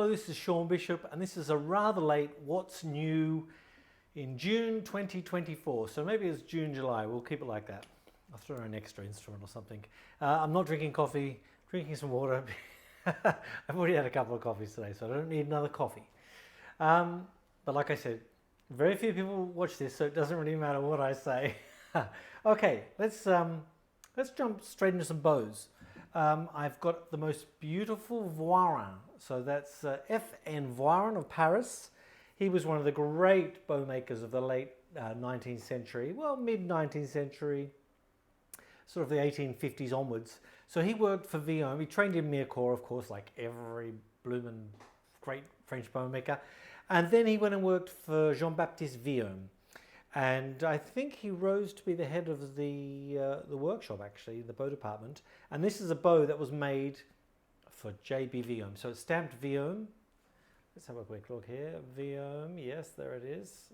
Hello, this is Sean Bishop, and this is a rather late What's New in June 2024. So maybe it's June, July. We'll keep it like that. I'll throw an extra instrument or something. I'm not drinking coffee, drinking some water. I've already had a couple of coffees today, so I don't need another coffee. But like I said, very few people watch this, so it doesn't really matter what I say. Okay, let's jump straight into some bows. I've got the most beautiful Voirin. So that's F.N. Voirin of Paris. He was one of the great bow makers of the late 19th century, well, mid-19th century, sort of the 1850s onwards. So he worked for Vuin. He trained in Mirecourt, of course, like every bloomin' great French bow maker. And then he went and worked for Jean-Baptiste Vuin. And I think he rose to be the head of the workshop, actually, the bow department. And this is a bow that was made for J.B. Vuin. So it's stamped Vuin. Let's have a quick look here. Vuin, yes, there it is.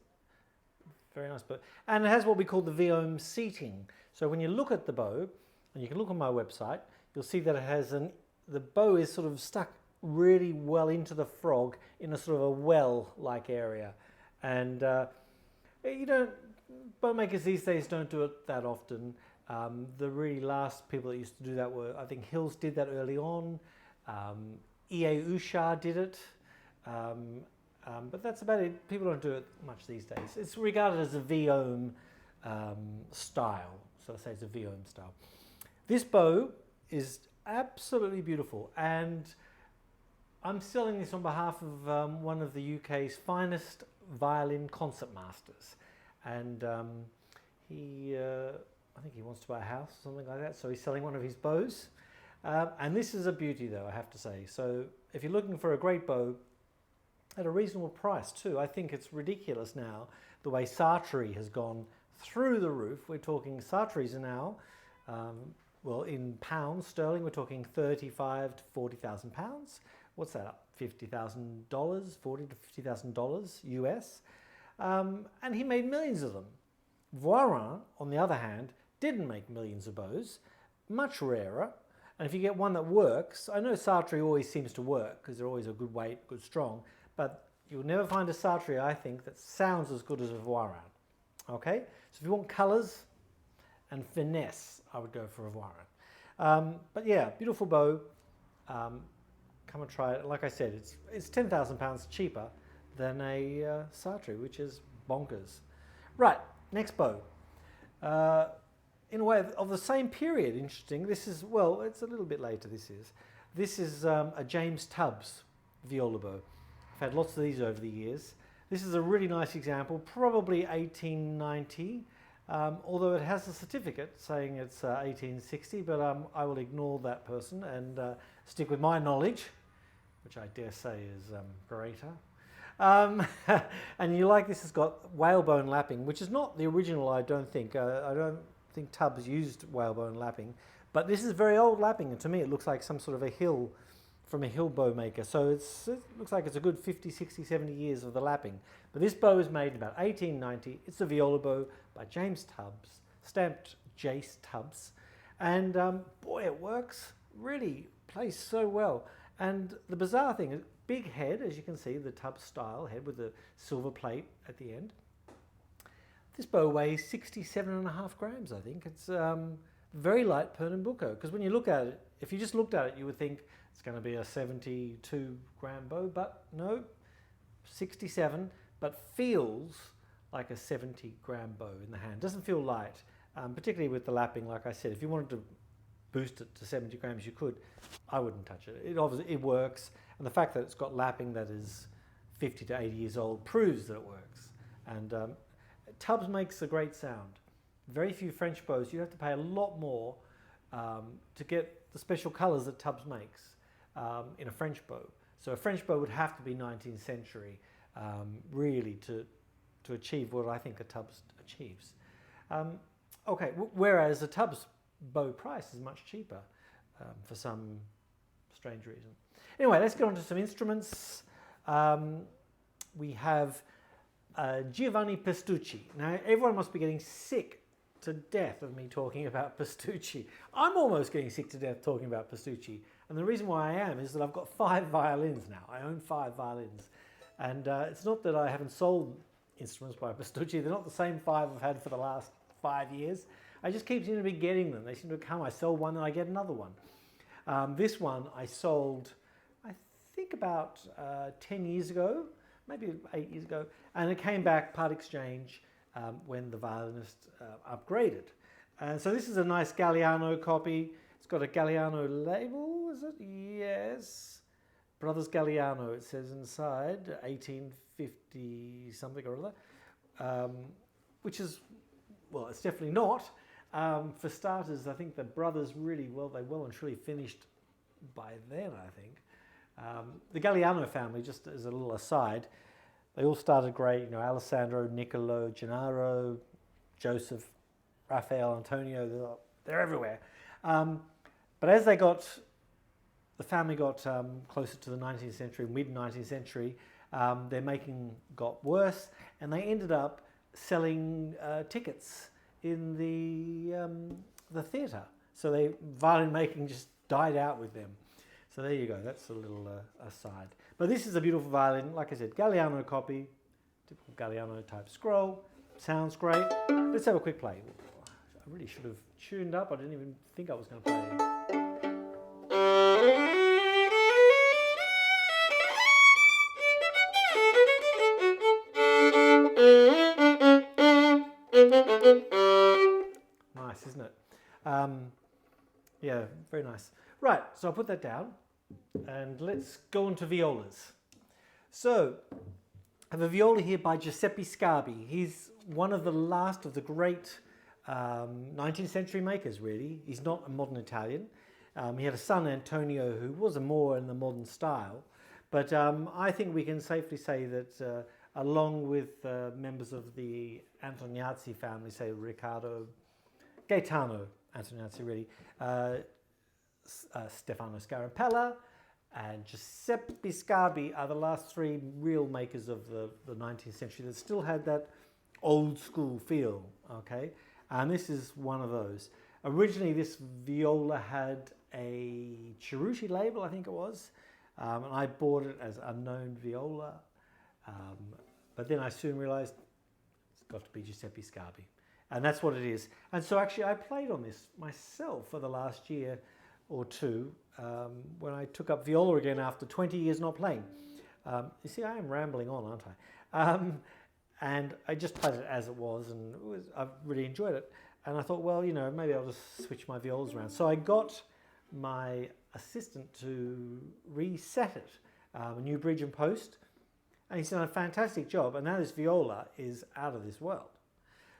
Very nice bow. And it has what we call the Vuin seating. So when you look at the bow, and you can look on my website, you'll see that it has the bow is sort of stuck really well into the frog in a sort of a well-like area. And bow makers these days don't do it that often. The really last people that used to do that were, I think Hills did that early on. E.A. Usha did it. But that's about it. People don't do it much these days. It's regarded as a Vuin style. So I say it's a Vuin style. This bow is absolutely beautiful, and I'm selling this on behalf of one of the UK's finest violin concertmasters. And I think he wants to buy a house or something like that, so he's selling one of his bows. And this is a beauty, though, I have to say. So if you're looking for a great bow at a reasonable price too, I think it's ridiculous now the way Sartre has gone through the roof. We're talking Sartre's are now, well, in pounds sterling, we're talking 35 to 40,000 pounds. What's that up? $50,000, $40 to $50,000 US. And he made millions of them. Voirin, on the other hand, didn't make millions of bows, much rarer. And if you get one that works, I know Sartre always seems to work because they're always a good weight, good strong, but you'll never find a Sartre, I think, that sounds as good as a Voirin. Okay? So if you want colours and finesse, I would go for a Voirin. But yeah, beautiful bow. Come and try it. Like I said, it's £10,000 cheaper than a Sartre, which is bonkers. Right, next bow. In a way of the same period, interesting. This is, well, it's a little bit later, This is a J.Tubbs viola bow. I've had lots of these over the years. This is a really nice example, probably 1890, although it has a certificate saying it's 1860, but I will ignore that person and stick with my knowledge, which I dare say is greater. And you like this, it's got whalebone lapping, which is not the original, I don't think. I don't think Tubbs used whalebone lapping, but this is very old lapping, and to me it looks like some sort of a hill from a hill bow maker. So it looks like it's a good 50, 60, 70 years of the lapping. But this bow was made in about 1890. It's a viola bow by J.Tubbs, stamped J.Tubbs. And boy, it works, really plays so well. And the bizarre thing is, big head, as you can see, the Tubbs style head with the silver plate at the end. This bow weighs 67.5 grams, I think. It's very light Pernambuco, because when you look at it, if you just looked at it, you would think it's going to be a 72-gram bow, but no, 67, but feels like a 70-gram bow in the hand. Doesn't feel light, particularly with the lapping, like I said. If you wanted to boost it to 70 grams, you could. I wouldn't touch it. It works, and the fact that it's got lapping that is 50 to 80 years old proves that it works. And Tubbs makes a great sound. Very few French bows, you have to pay a lot more to get the special colours that Tubbs makes in a French bow. So a French bow would have to be 19th century, really, to achieve what I think a Tubbs achieves. Okay, whereas a Tubbs bow price is much cheaper for some strange reason. Anyway, let's get on to some instruments. We have G.Pistucci. Now, everyone must be getting sick to death of me talking about Pistucci. I'm almost getting sick to death talking about Pistucci. And the reason why I am is that I've got 5 violins now. I own 5 violins. And it's not that I haven't sold instruments by Pistucci. They're not the same 5 I've had for the last 5 years. I just keep seeming to be getting them. They seem to come. I sell one and I get another one. This one I sold, I think about 10 years ago, maybe 8 years ago. And it came back part exchange when the violinist upgraded. And so this is a nice Galliano copy. It's got a Galliano label, is it? Yes. Brothers Galliano, it says inside, 1850 something or other, which is, well, it's definitely not. For starters, I think the brothers really, they well and truly finished by then, I think. The Galliano family, just as a little aside, they all started great, you know, Alessandro, Niccolo, Gennaro, Joseph, Raphael, Antonio, they're everywhere. But as the family got closer to the 19th century, mid-19th century, their making got worse, and they ended up selling tickets in the theatre. So violin making just died out with them. So there you go, that's a little aside. But this is a beautiful violin, like I said, Galliano copy, typical Galliano type scroll, sounds great. Let's have a quick play. I really should have tuned up, I didn't even think I was going to play it. Nice, isn't it? Yeah, very nice. Right, so I'll put that down and let's go on to violas. So I have a viola here by Giuseppe Scabbi. He's one of the last of the great 19th century makers, really. He's not a modern Italian. He had a son, Antonio, who was more in the modern style. But I think we can safely say that along with members of the Antoniazzi family, say Riccardo, Gaetano Antoniazzi, really, Stefano Scarapella and Giuseppe Sgarbi are the last 3 real makers of the 19th century that still had that old school feel, okay? And this is one of those. Originally, this viola had a Cerruti label, I think it was, and I bought it as unknown viola, but then I soon realized it's got to be Giuseppe Sgarbi. And that's what it is. And so actually I played on this myself for the last year or two when I took up viola again after 20 years not playing. You see, I am rambling on, aren't I? And I just played it as it was, and I really enjoyed it. And I thought, well, you know, maybe I'll just switch my violas around. So I got my assistant to reset it, a new bridge and post, and he's done a fantastic job. And now this viola is out of this world.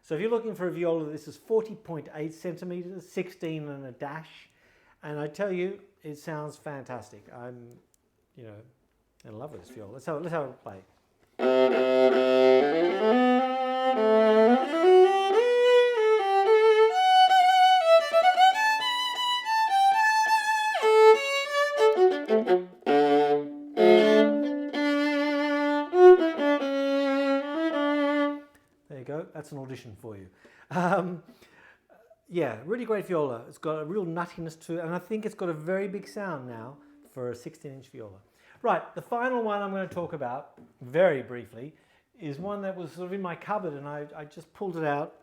So if you're looking for a viola, this is 40.8 centimeters, 16 and a dash. And I tell you, it sounds fantastic. I'm, you know, in love with this viola. Let's have a play. There you go. That's an audition for you. Yeah, really great viola. It's got a real nuttiness to it, and I think it's got a very big sound now for a 16-inch viola. Right, the final one I'm going to talk about, very briefly, is one that was sort of in my cupboard, and I just pulled it out.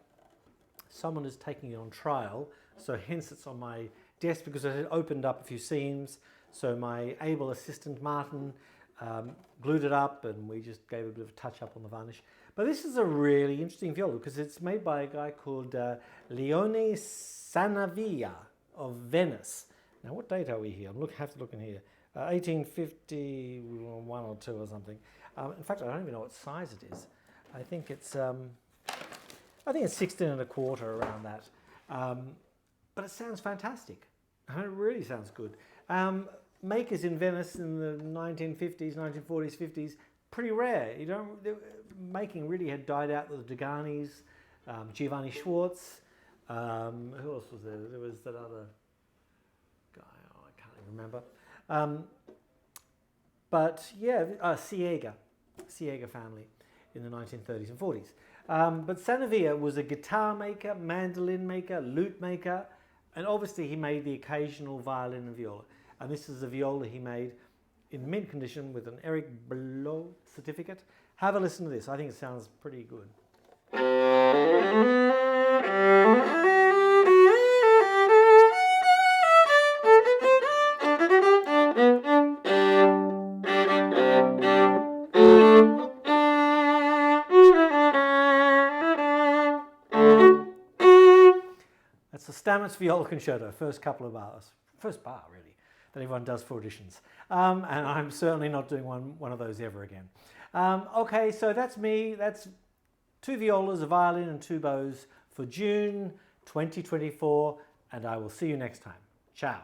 Someone is taking it on trial, so hence it's on my desk because it had opened up a few seams. So my able assistant, Martin, glued it up, and we just gave a bit of a touch-up on the varnish. But this is a really interesting viola because it's made by a guy called Leone Sanavia of Venice. Now, what date are we here? Have to look in here. 1851 or 2 or something. In fact, I don't even know what size it is. I think it's 16 and a quarter, around that. But it sounds fantastic. It really sounds good. Makers in Venice in the 1950s, 1940s, 50s, pretty rare. Making really had died out with the Deganis, Giovanni Schwartz. Who else was there? There was that other guy. I can't even remember. But yeah, Ciega family in the 1930s and 40s. But Sanavia was a guitar maker, mandolin maker, lute maker, and obviously he made the occasional violin and viola. And this is a viola he made in mint condition with an Eric Blow certificate. Have a listen to this. I think it sounds pretty good. That's the Stamets Viola Concerto, first couple of bars. First bar, really, that everyone does for auditions. And I'm certainly not doing one of those ever again. Okay, so that's me. That's 2 violas, a violin and 2 bows for June 2024. And I will see you next time. Ciao.